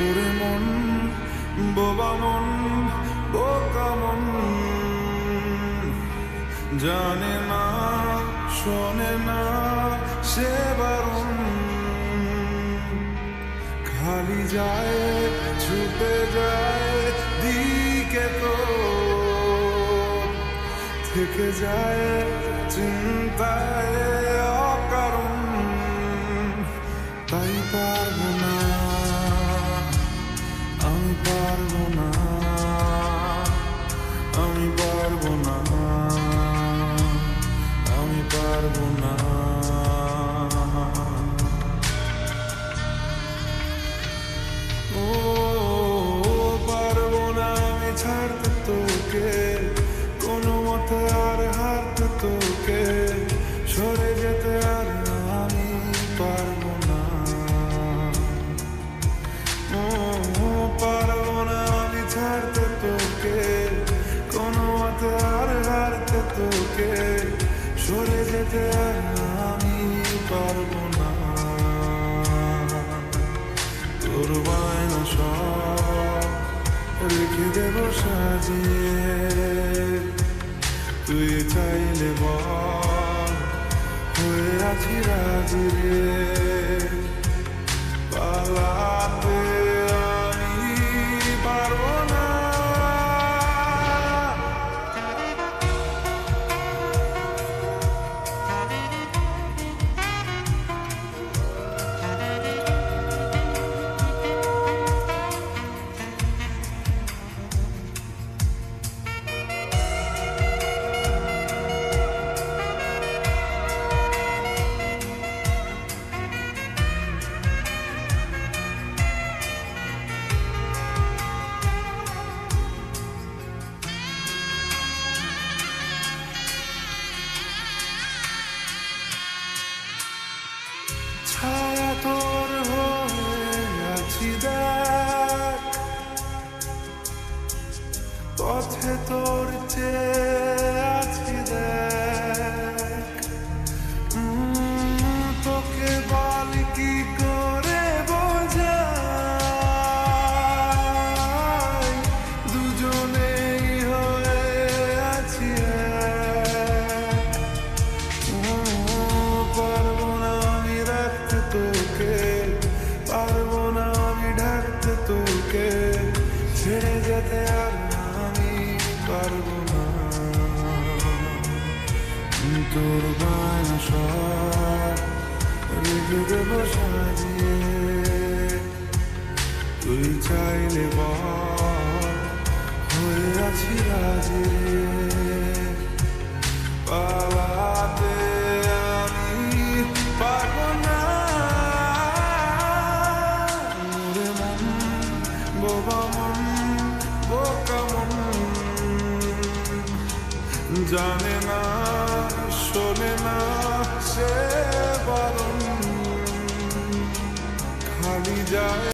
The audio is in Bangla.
ওরে মন, বোবা মন, বোকা মন, জানে না শোনে না সে বারণ, খালি যায় ছুটে যায় দিকে তো থেকে যায় চিন্তায় অকারণ। তাই পারবো না, আমি পারবো না, আমি পারবো না, আমি পারবো না। ও পারবো না আমি ছাড়তে তোকে, কোনো মতে আর হারতে তোকে, সরে যেতে আর আমি পারবো না। ও পারবো না আমি ছাড়তে তোকে, কোনো মতে আর হারতে তোকে, সরে যেতে আর আমি পারবো না। তোর বায়না সব রেখে দেব সাজিয়ে, তুই চাইলে বল হয়ে আছি রাজি রে। পালাতে আমি পারবো না, ছায়া তোর হয়ে আছি দেখ, পথে তোর চেয়ে আছি দেখ। তোকে বল কি করে বোঝাই, দুজনেই হয়ে আছি এক। পারবো না আমি রাখতে তোকে, পারবো না আমি ঢাকতে তোকে, ছেড়ে যেতে আর আমি পারবো না। তোর বায়না সব রেখে দেব সাজিয়ে, তুই চাইলে বল হয়ে আছি রাজি রে। পালাতে আমি পারবো না, ওরে মন, বোবা মন, বোকা মন, জানে না শোনে না সে বারণ, খালি যায়